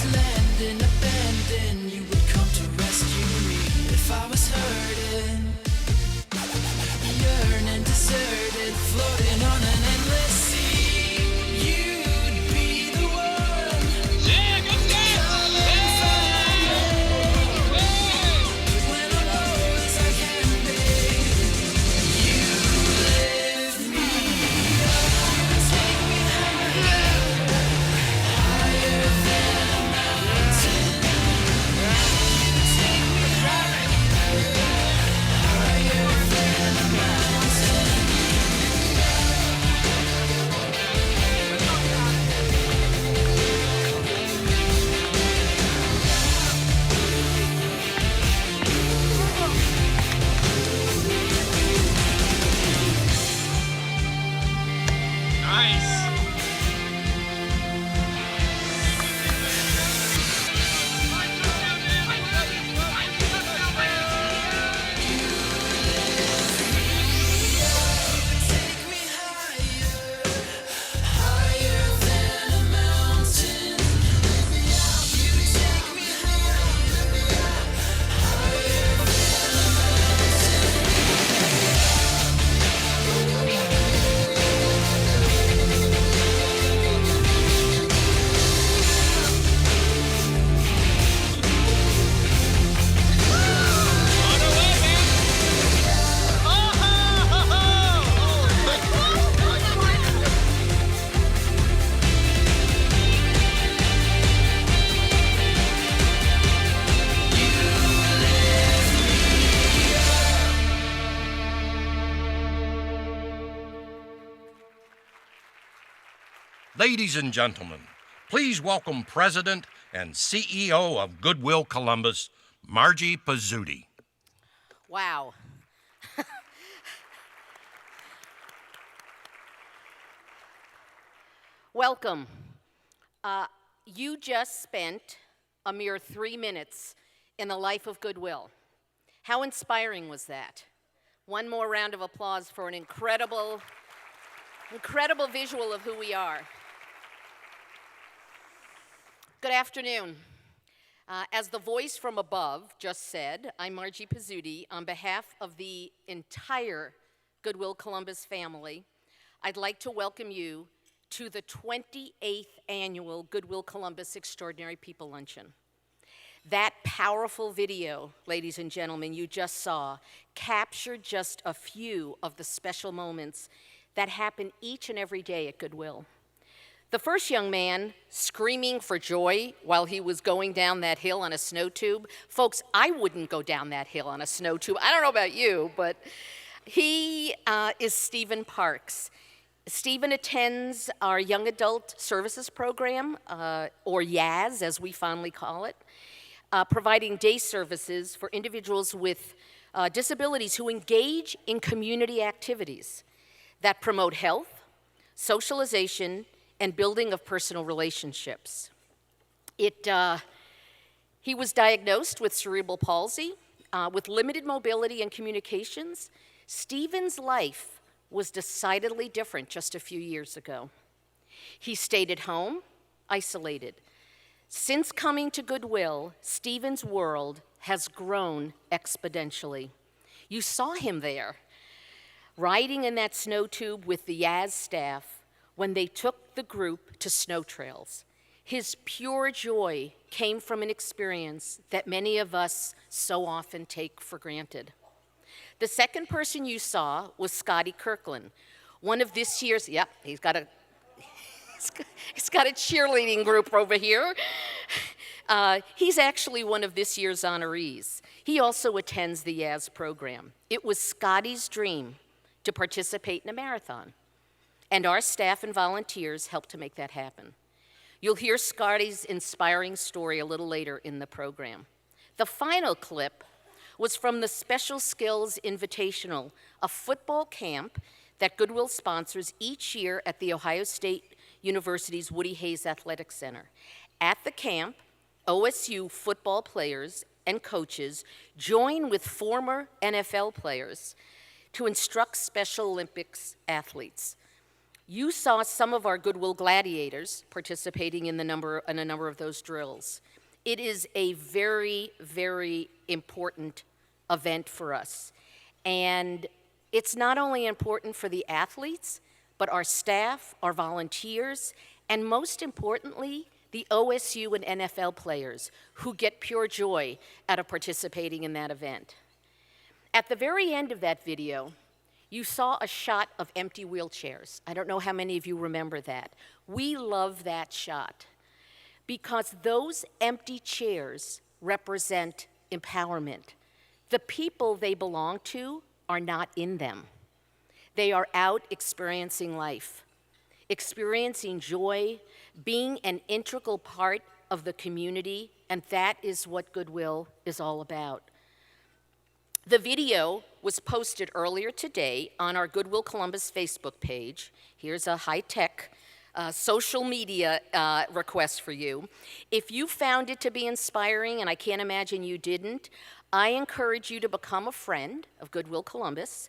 land and abandoned, you would come to rescue me. If I was hurting, yearning, deserted, floating on an endless sea, you'd be the one. Yeah, good stuff. Come and find me when I'm low as I can be. You lift me up, you take me higher, higher than a mountain. You take me higher, higher than a mountain. Nice. Take me higher, higher than a mountain. You take me higher, higher than a mountain. On the way, man. Oh, ho, ho, Ladies and gentlemen, please welcome President and CEO of Goodwill Columbus, Margie Pizzuti. Wow. Welcome. You just spent a mere 3 minutes in the life of Goodwill. How inspiring was that? One more round of applause for an incredible visual of who we are. Good afternoon. As the voice from above just said, I'm Margie Pizzuti. On behalf of the entire Goodwill Columbus family, I'd like to welcome you to the 28th annual Goodwill Columbus Extraordinary People Luncheon. That powerful video, ladies and gentlemen, you just saw, captured just a few of the special moments that happen each and every day at Goodwill. The first young man screaming for joy while he was going down that hill on a snow tube. Folks, I wouldn't go down that hill on a snow tube. I don't know about you, but he is Stephen Parks. Stephen attends our Young Adult Services Program, or YAS as we fondly call it, providing day services for individuals with disabilities who engage in community activities that promote health, socialization, and building of personal relationships. He was diagnosed with cerebral palsy, with limited mobility and communications. Stephen's life was decidedly different just a few years ago. He stayed at home, isolated. Since coming to Goodwill, Stephen's world has grown exponentially. You saw him there, riding in that snow tube with the Yaz staff when they took the group to snow trails. His pure joy came from an experience that many of us so often take for granted. The second person you saw was Scotty Kirkland, one of this year's, he's got a cheerleading group over here. He's actually one of this year's honorees. He also attends the Yaz program. It was Scotty's dream to participate in a marathon, and our staff and volunteers helped to make that happen. You'll hear Scotty's inspiring story a little later in the program. The final clip was from the Special Skills Invitational, a football camp that Goodwill sponsors each year at The Ohio State University's Woody Hayes Athletic Center. At the camp, OSU football players and coaches join with former NFL players to instruct Special Olympics athletes. You saw some of our Goodwill gladiators participating in a number of those drills. It is a very, very important event for us. And it's not only important for the athletes, but our staff, our volunteers, and most importantly, the OSU and NFL players who get pure joy out of participating in that event. At the very end of that video, you saw a shot of empty wheelchairs. I don't know how many of you remember that. We love that shot because those empty chairs represent empowerment. The people they belong to are not in them. They are out experiencing life, experiencing joy, being an integral part of the community, and that is what Goodwill is all about. The video was posted earlier today on our Goodwill Columbus Facebook page. Here's a high-tech social media request for you. If you found it to be inspiring, and I can't imagine you didn't, I encourage you to become a friend of Goodwill Columbus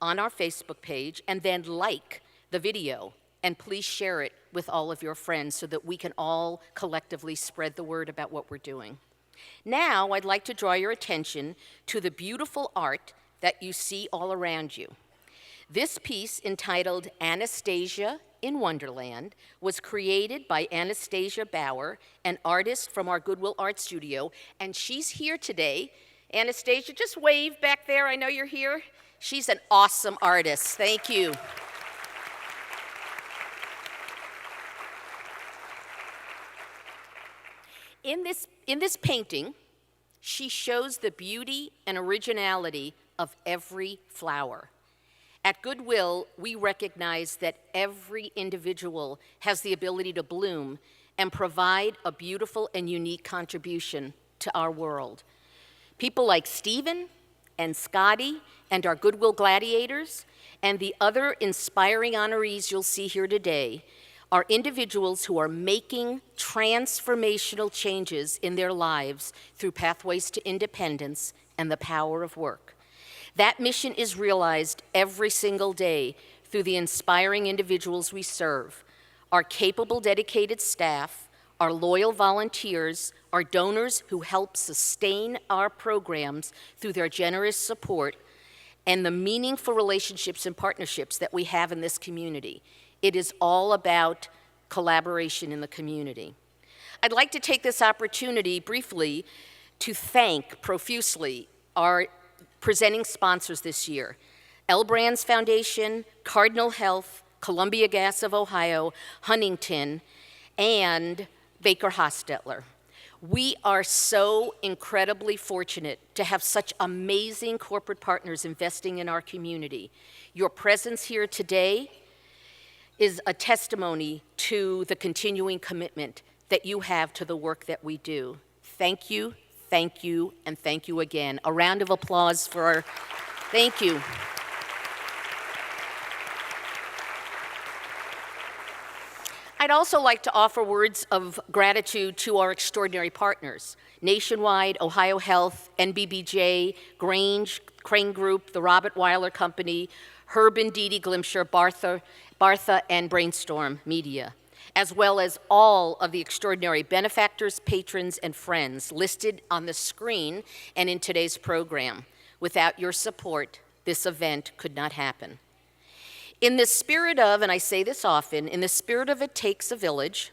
on our Facebook page and then like the video, and please share it with all of your friends so that we can all collectively spread the word about what we're doing. Now, I'd like to draw your attention to the beautiful art that you see all around you. This piece, entitled Anastasia in Wonderland, was created by Anastasia Bauer, an artist from our Goodwill Art Studio, and she's here today. Anastasia, just wave back there. I know you're here. She's an awesome artist. Thank you. In this painting, she shows the beauty and originality of every flower. At Goodwill, we recognize that every individual has the ability to bloom and provide a beautiful and unique contribution to our world. People like Stephen and Scotty and our Goodwill gladiators and the other inspiring honorees you'll see here today are individuals who are making transformational changes in their lives through Pathways to Independence and the power of work. That mission is realized every single day through the inspiring individuals we serve, our capable, dedicated staff, our loyal volunteers, our donors who help sustain our programs through their generous support, and the meaningful relationships and partnerships that we have in this community. It is all about collaboration in the community. I'd like to take this opportunity briefly to thank profusely our presenting sponsors this year: L Brands Foundation, Cardinal Health, Columbia Gas of Ohio, Huntington, and Baker Hostetler. We are so incredibly fortunate to have such amazing corporate partners investing in our community. Your presence here today is a testimony to the continuing commitment that you have to the work that we do. Thank you, and thank you again. A round of applause for our, thank you. I'd also like to offer words of gratitude to our extraordinary partners: Nationwide, Ohio Health, NBBJ, Grange, Crane Group, the Robert Weiler Company, Herb and Dee Dee Glimcher, Bartha, and Brainstorm Media, as well as all of the extraordinary benefactors, patrons, and friends listed on the screen and in today's program. Without your support, this event could not happen. In the spirit of, and I say this often, in the spirit of It Takes a Village,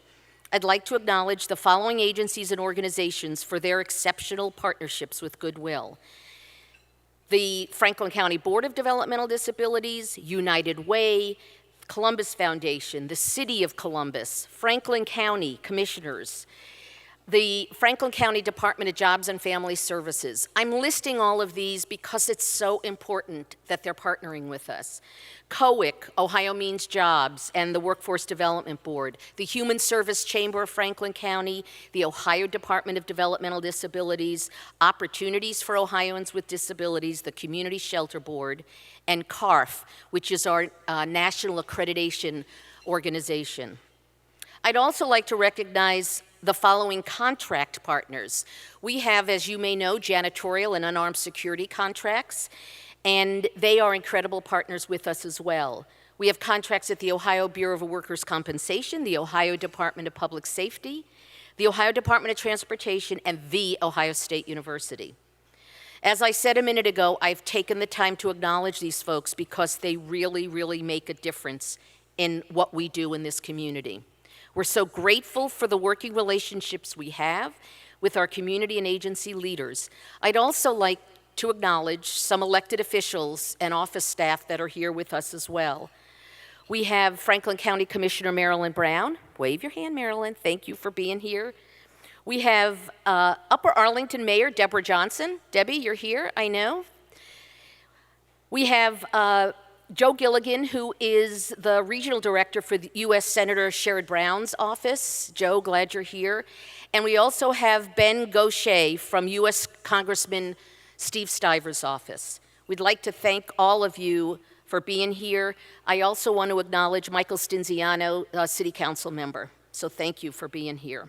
I'd like to acknowledge the following agencies and organizations for their exceptional partnerships with Goodwill: the Franklin County Board of Developmental Disabilities, United Way, Columbus Foundation, the City of Columbus, Franklin County Commissioners, the Franklin County Department of Jobs and Family Services. I'm listing all of these because it's so important that they're partnering with us. COIC, Ohio Means Jobs, and the Workforce Development Board, the Human Service Chamber of Franklin County, the Ohio Department of Developmental Disabilities, Opportunities for Ohioans with Disabilities, the Community Shelter Board, and CARF, which is our national accreditation organization. I'd also like to recognize the following contract partners. We have, as you may know, janitorial and unarmed security contracts, and they are incredible partners with us as well. We have contracts at the Ohio Bureau of Workers' Compensation, the Ohio Department of Public Safety, the Ohio Department of Transportation, and the Ohio State University. As I said a minute ago, I've taken the time to acknowledge these folks because they really, really make a difference in what we do in this community. We're so grateful for the working relationships we have with our community and agency leaders. I'd also like to acknowledge some elected officials and office staff that are here with us as well. We have Franklin County Commissioner Marilyn Brown. Wave your hand, Marilyn. Thank you for being here. We have Upper Arlington Mayor Deborah Johnson. Debbie, you're here, I know. We have Joe Gilligan, who is the regional director for the U.S. Senator Sherrod Brown's office. Joe, glad you're here. And we also have Ben Gaucher from U.S. Congressman Steve Stiver's office. We'd like to thank all of you for being here. I also want to acknowledge Michael Stinziano, City Council member. So thank you for being here.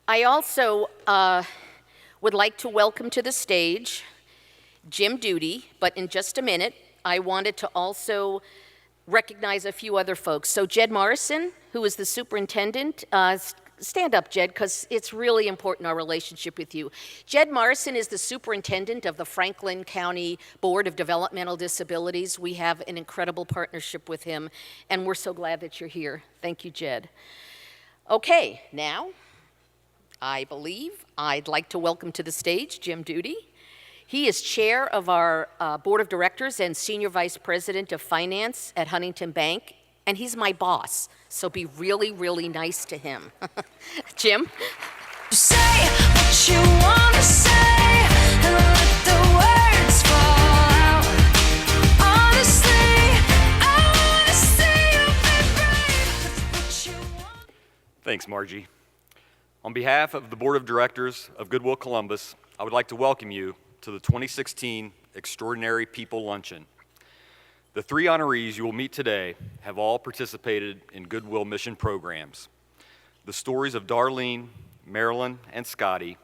I also would like to welcome to the stage Jim Duty, but in just a minute, I wanted to also recognize a few other folks. So Jed Morrison, who is the superintendent, stand up, Jed, because it's really important, our relationship with you. Jed Morrison is the superintendent of the Franklin County Board of Developmental Disabilities. We have an incredible partnership with him, and we're so glad that you're here. Thank you, Jed. Okay, now, I believe I'd like to welcome to the stage Jim Duty. He is chair of our board of directors and senior vice president of finance at Huntington Bank, and he's my boss, so be really, really nice to him. Jim? Say what you want to say and let the words fall out. Honestly, I want to see you be brave. That's what you want. Thanks, Margie. On behalf of the Board of Directors of Goodwill Columbus, I would like to welcome you to the 2016 Extraordinary People Luncheon. The three honorees you will meet today have all participated in Goodwill mission programs. The stories of Darlene, Marilyn, and Scotty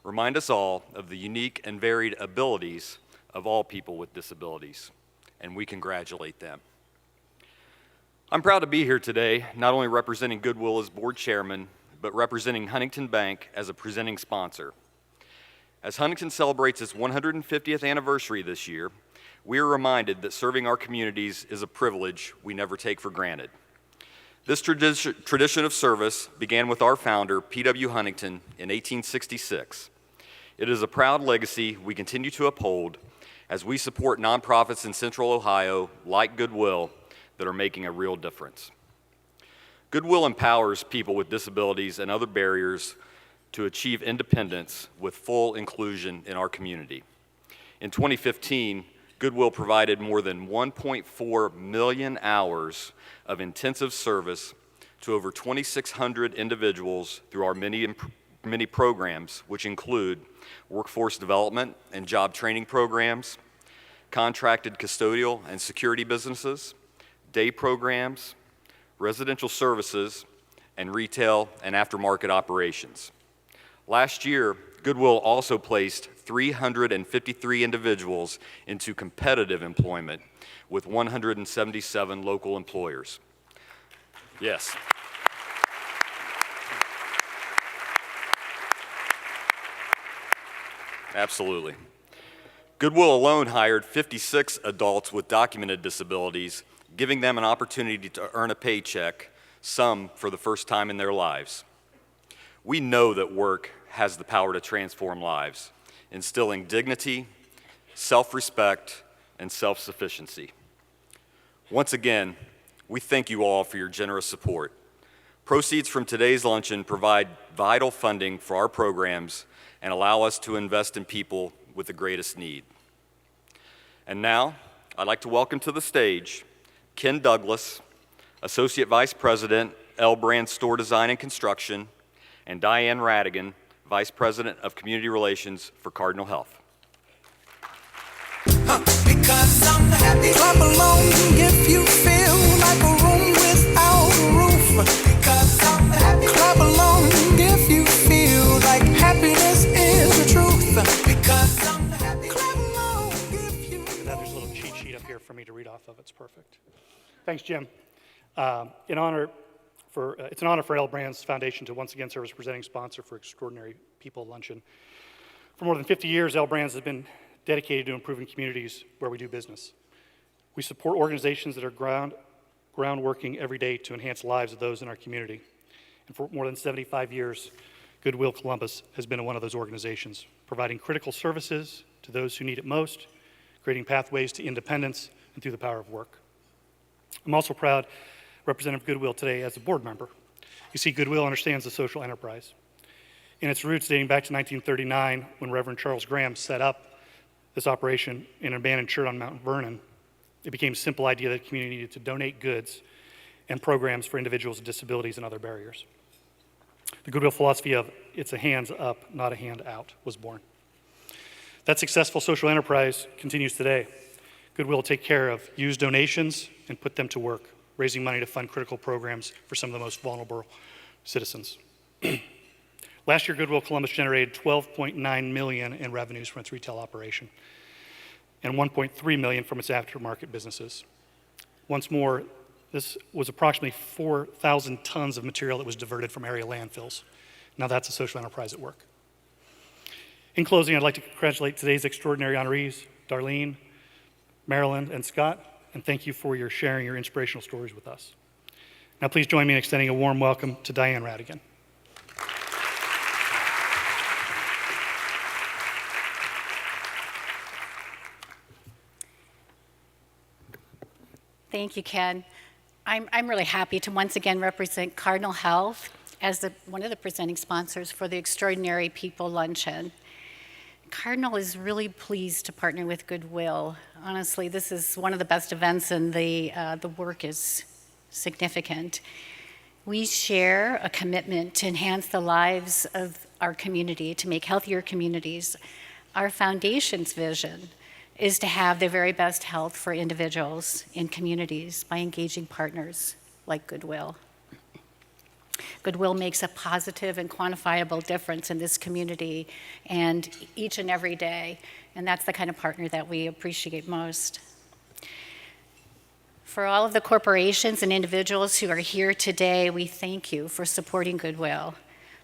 remind us all of the unique and varied abilities of all people with disabilities, and we congratulate them. I'm proud to be here today, not only representing Goodwill as board chairman, but representing Huntington Bank as a presenting sponsor. As Huntington celebrates its 150th anniversary this year, we are reminded that serving our communities is a privilege we never take for granted. This tradition of service began with our founder, P.W. Huntington, in 1866. It is a proud legacy we continue to uphold as we support nonprofits in Central Ohio, like Goodwill, that are making a real difference. Goodwill empowers people with disabilities and other barriers to achieve independence with full inclusion in our community. In 2015, Goodwill provided more than 1.4 million hours of intensive service to over 2,600 individuals through our many programs, which include workforce development and job training programs, contracted custodial and security businesses, day programs, residential services, and retail and aftermarket operations. Last year, Goodwill also placed 353 individuals into competitive employment with 177 local employers. Yes. Absolutely. Goodwill alone hired 56 adults with documented disabilities, giving them an opportunity to earn a paycheck, some for the first time in their lives. We know that work has the power to transform lives, instilling dignity, self-respect, and self-sufficiency. Once again, we thank you all for your generous support. Proceeds from today's luncheon provide vital funding for our programs and allow us to invest in people with the greatest need. And now, I'd like to welcome to the stage Ken Douglas, Associate Vice President, L Brand Store Design and Construction, and Diane Radigan, Vice President of Community Relations for Cardinal Health. Because I'm happy. Clap along if you feel like a room without a roof. Because I'm happy. Clap along if you feel like happiness is the truth. Because I'm happy. Clap along if you. There's a little cheat sheet up here for me to read off of. It's perfect. Thanks, Jim. It's an honor for L Brands Foundation to once again serve as presenting sponsor for Extraordinary People Luncheon. For more than 50 years, L Brands has been dedicated to improving communities where we do business. We support organizations that are groundworking every day to enhance the lives of those in our community. And for more than 75 years, Goodwill Columbus has been one of those organizations, providing critical services to those who need it most, creating pathways to independence, and through the power of work. I'm also proud Representative Goodwill today as a board member. You see, Goodwill understands the social enterprise. In its roots dating back to 1939, when Reverend Charles Graham set up this operation in an abandoned church on Mount Vernon, it became a simple idea that the community needed to donate goods and programs for individuals with disabilities and other barriers. The Goodwill philosophy of it's a hands up, not a hand out was born. That successful social enterprise continues today. Goodwill will take care of used donations and put them to work, raising money to fund critical programs for some of the most vulnerable citizens. Last year, Goodwill Columbus generated $12.9 million in revenues from its retail operation and $1.3 million from its aftermarket businesses. Once more, this was approximately 4,000 tons of material that was diverted from area landfills. Now that's a social enterprise at work. In closing, I'd like to congratulate today's extraordinary honorees, Darlene, Marilyn, and Scott, and thank you for sharing your inspirational stories with us. Now please join me in extending a warm welcome to Diane Radigan. Thank you, Ken. I'm really happy to once again represent Cardinal Health as one of the presenting sponsors for the Extraordinary People Luncheon. Cardinal is really pleased to partner with Goodwill. Honestly, this is one of the best events, and the work is significant. We share a commitment to enhance the lives of our community, to make healthier communities. Our foundation's vision is to have the very best health for individuals in communities by engaging partners like Goodwill. Goodwill makes a positive and quantifiable difference in this community and each and every day, and that's the kind of partner that we appreciate most. For all of the corporations and individuals who are here today, we thank you for supporting Goodwill.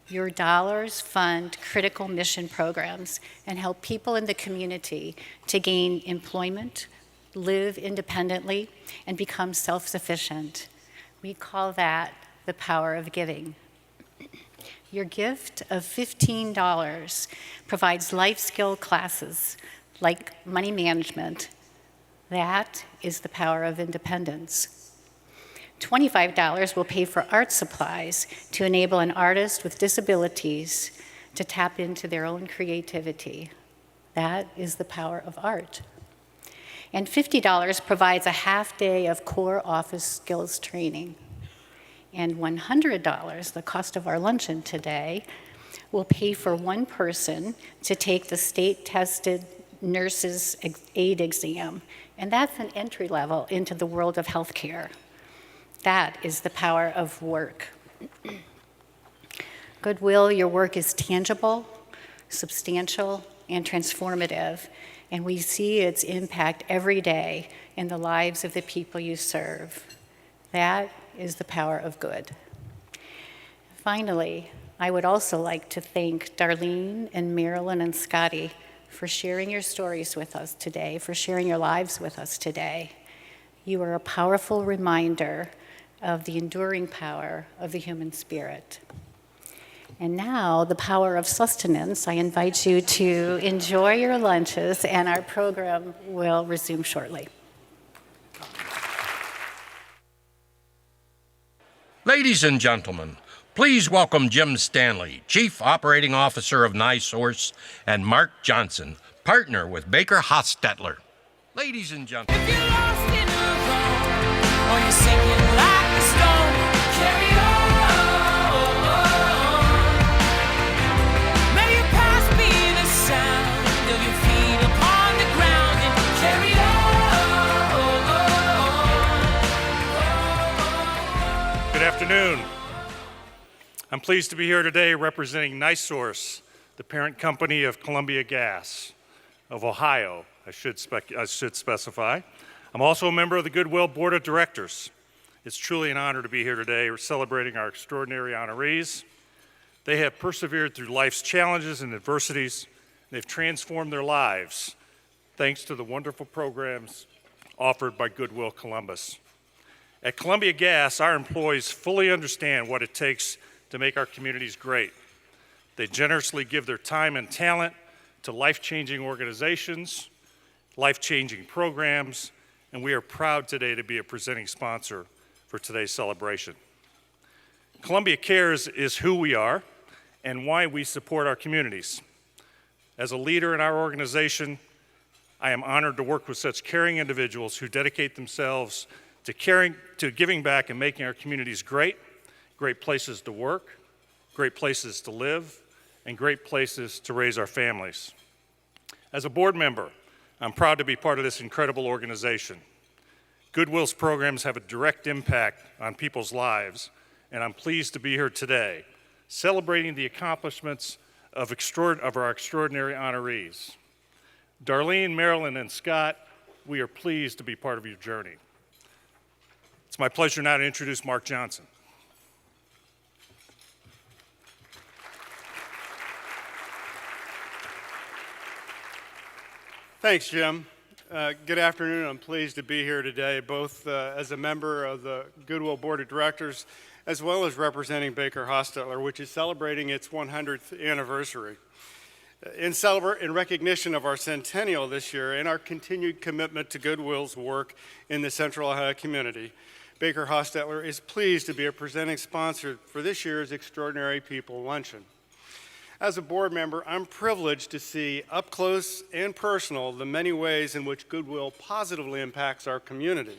Your dollars fund critical mission programs and help people in the community to gain employment, live independently, and become self-sufficient. We call that the power of giving. Your gift of $15 provides life skill classes like money management. That is the power of independence. $25 will pay for art supplies to enable an artist with disabilities to tap into their own creativity. That is the power of art. And $50 provides a half day of core office skills training. And $100, the cost of our luncheon today, will pay for one person to take the state-tested nurse's aid exam. And that's an entry level into the world of healthcare. That is the power of work. Goodwill, your work is tangible, substantial, and transformative, and we see its impact every day in the lives of the people you serve. That is the power of good. Finally, I would also like to thank Darlene and Marilyn and Scotty for sharing your stories with us today, for sharing your lives with us today. You are a powerful reminder of the enduring power of the human spirit. And now, the power of sustenance, I invite you to enjoy your lunches, and our program will resume shortly. Ladies and gentlemen, please welcome Jim Stanley, Chief Operating Officer of NiSource, and Mark Johnson, partner with Baker Hostetler. Ladies and gentlemen. If you're lost in a zone, or you're sinking like a stone, carry on. May your past be the sound of your feet upon the ground, and carry on. Good afternoon. I'm pleased to be here today representing NiSource, the parent company of Columbia Gas of Ohio, I should specify. I'm also a member of the Goodwill Board of Directors. It's truly an honor to be here today. We're celebrating our extraordinary honorees. They have persevered through life's challenges and adversities. They've transformed their lives thanks to the wonderful programs offered by Goodwill Columbus. At Columbia Gas, our employees fully understand what it takes to make our communities great. They generously give their time and talent to life-changing organizations, life-changing programs, and we are proud today to be a presenting sponsor for today's celebration. Columbia Cares is who we are and why we support our communities. As a leader in our organization, I am honored to work with such caring individuals who dedicate themselves to giving back and making our communities great places to work, great places to live, and great places to raise our families. As a board member, I'm proud to be part of this incredible organization. Goodwill's programs have a direct impact on people's lives, and I'm pleased to be here today, celebrating the accomplishments of our extraordinary honorees. Darlene, Marilyn, and Scott, we are pleased to be part of your journey. It's my pleasure now to introduce Mark Johnson. Thanks, Jim. Good afternoon. I'm pleased to be here today, both as a member of the Goodwill Board of Directors, as well as representing Baker Hostetler, which is celebrating its 100th anniversary. In recognition of our centennial this year and our continued commitment to Goodwill's work in the Central Ohio community, Baker Hostetler is pleased to be a presenting sponsor for this year's Extraordinary People Luncheon. As a board member, I'm privileged to see up close and personal the many ways in which Goodwill positively impacts our community,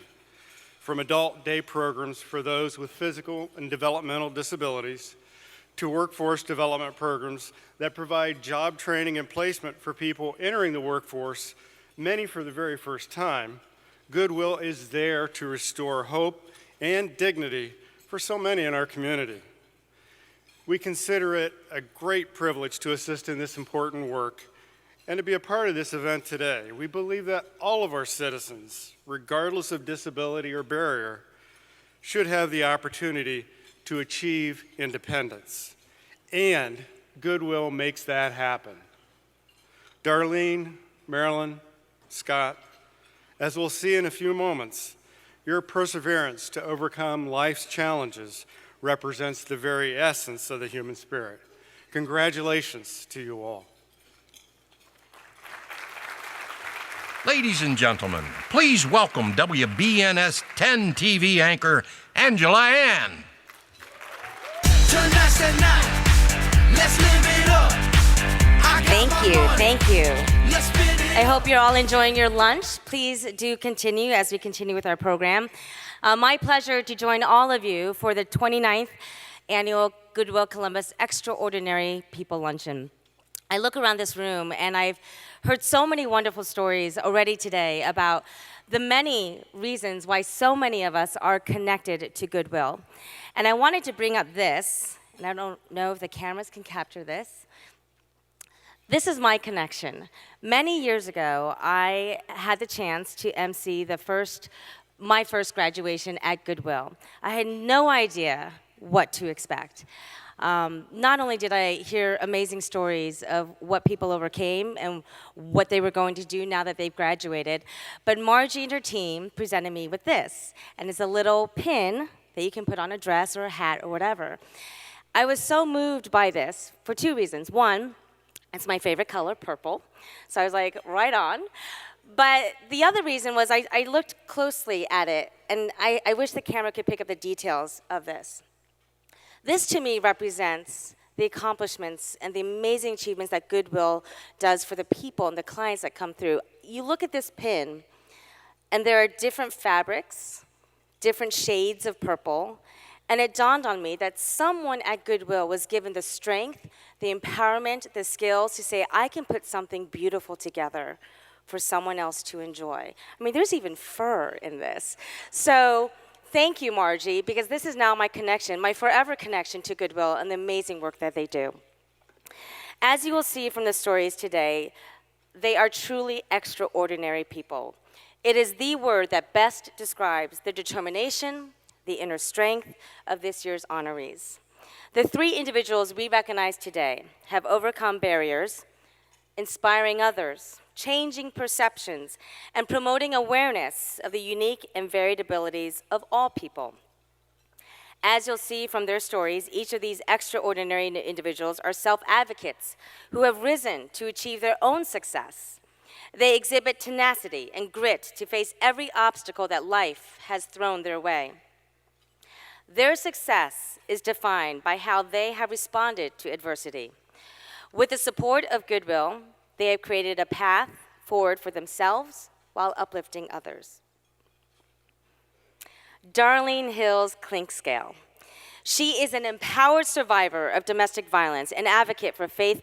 from adult day programs for those with physical and developmental disabilities, to workforce development programs that provide job training and placement for people entering the workforce, many for the very first time. Goodwill is there to restore hope and dignity for so many in our community. We consider it a great privilege to assist in this important work and to be a part of this event today. We believe that all of our citizens, regardless of disability or barrier, should have the opportunity to achieve independence. And Goodwill makes that happen. Darlene, Marilyn, Scott, as we'll see in a few moments, your perseverance to overcome life's challenges represents the very essence of the human spirit. Congratulations to you all. Ladies and gentlemen, please welcome WBNS 10 TV anchor Angela Ann. Tonight's the night. Let's live it up. Thank you. Let's spin it I hope you're all enjoying your lunch. Please do continue as we continue with our program. My pleasure to join all of you for the 29th Annual Goodwill Columbus Extraordinary People Luncheon. I look around this room and I've heard so many wonderful stories already today about the many reasons why so many of us are connected to Goodwill. And I wanted to bring up this, and I don't know if the cameras can capture this. This is my connection. Many years ago, I had the chance to MC my first graduation at Goodwill. I had no idea what to expect. Not only did I hear amazing stories of what people overcame and what they were going to do now that they've graduated, but Margie and her team presented me with this, and it's a little pin that you can put on a dress or a hat or whatever. I was so moved by this for two reasons. One, it's my favorite color, purple, so I was like, right on. But the other reason was I looked closely at it, and I wish the camera could pick up the details of this. This, to me, represents the accomplishments and the amazing achievements that Goodwill does for the people and the clients that come through. You look at this pin, and there are different fabrics, different shades of purple, and it dawned on me that someone at Goodwill was given the strength, the empowerment, the skills to say, I can put something beautiful together for someone else to enjoy. I mean, there's even fur in this. So thank you, Margie, because this is now my connection, my forever connection to Goodwill and the amazing work that they do. As you will see from the stories today, they are truly extraordinary people. It is the word that best describes the determination, the inner strength of this year's honorees. The three individuals we recognize today have overcome barriers, inspiring others, changing perceptions, and promoting awareness of the unique and varied abilities of all people. As you'll see from their stories, each of these extraordinary individuals are self-advocates who have risen to achieve their own success. They exhibit tenacity and grit to face every obstacle that life has thrown their way. Their success is defined by how they have responded to adversity. With the support of Goodwill, they have created a path forward for themselves while uplifting others. Darlene Hills Clinkscale. She is an empowered survivor of domestic violence and advocate for faith